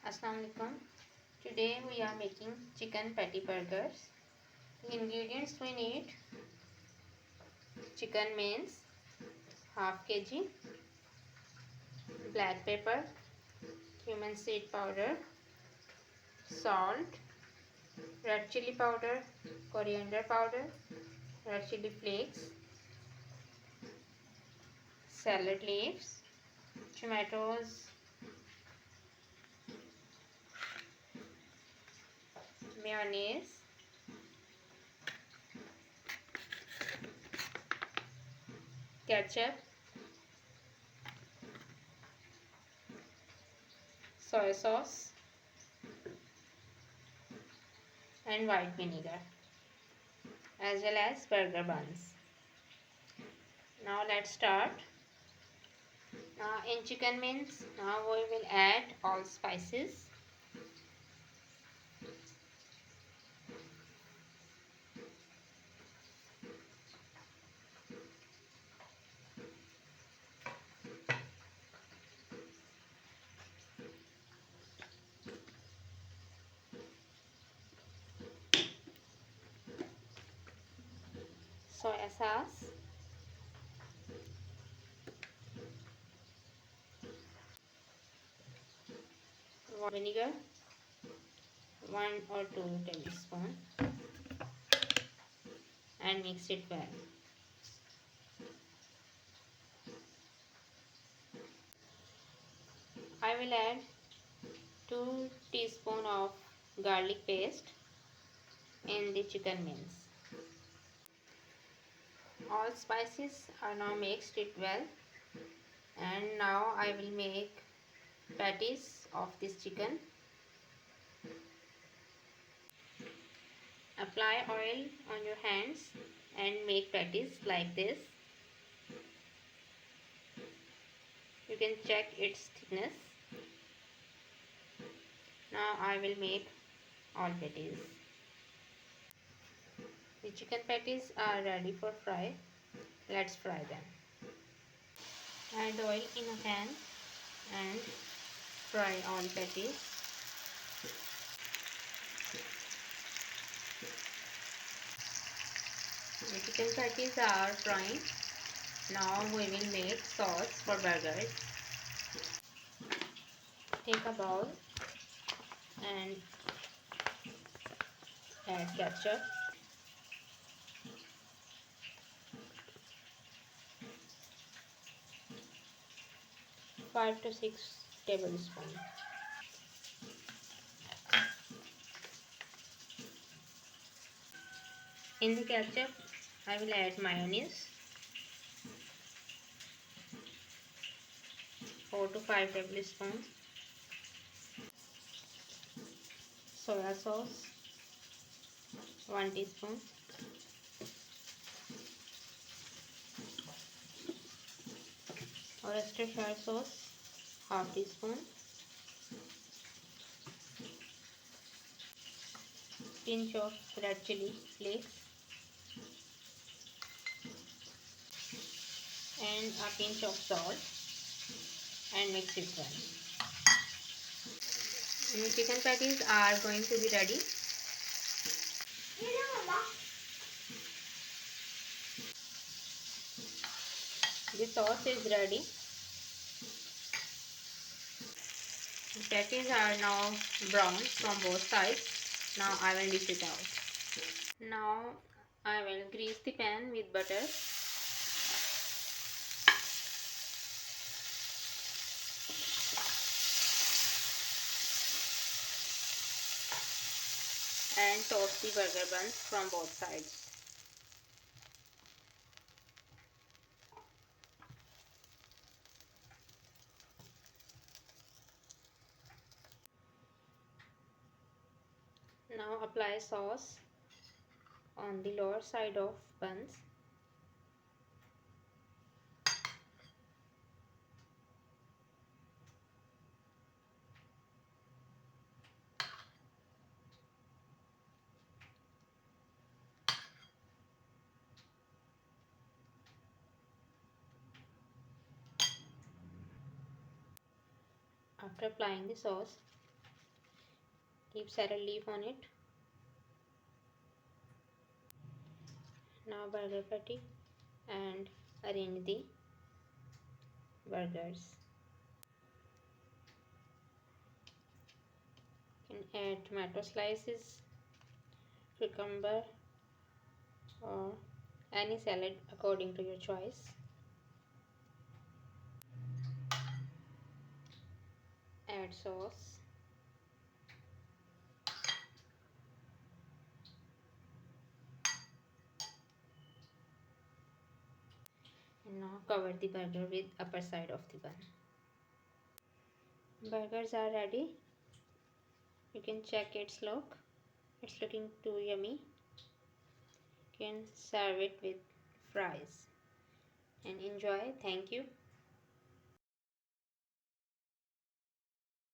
Assalamu alaikum. Today we are making chicken patty burgers. The ingredients we need: chicken mince half kg, black pepper, cumin seed powder, salt, red chili powder, coriander powder, red chili flakes, salad leaves, tomatoes, mayonnaise, ketchup, soy sauce and white vinegar, as well as burger buns. Now let's start. Now in chicken mince, now we will add all spices. Soy sauce, vinegar, 1 or 2 tablespoons, and mix it well. I will add 2 teaspoons of garlic paste in the chicken mince. All spices are now mixed it well, and now I will make patties of this chicken. Apply oil on your hands and make patties like this. You can check its thickness. Now I will make all patties. The chicken patties are ready for fry. Let's fry them. Add oil in a pan and fry all patties. The chicken patties are frying. Now we will make sauce for burgers. Take a bowl and add ketchup, five to 6 tablespoons. In the ketchup, I will add mayonnaise, 4 to 5 tablespoons, soya sauce, 1 teaspoon, Worcestershire sauce, half teaspoon, pinch of red chili flakes, and a pinch of salt, and mix it well. The chicken patties are going to be ready. The sauce is ready. The patties are now brown from both sides. Now I will dish it out. Now I will grease the pan with butter. And toast the burger buns from both sides. Now apply sauce on the lower side of buns. After applying the sauce, Keep salad leaf on it. Now burger patty and arrange the burgers. You can add tomato slices, cucumber, or any salad according to your choice. Add sauce. And now cover the burger with upper side of the bun. Burgers are ready. You can check its look. It's looking too yummy. You can serve it with fries and enjoy. Thank you.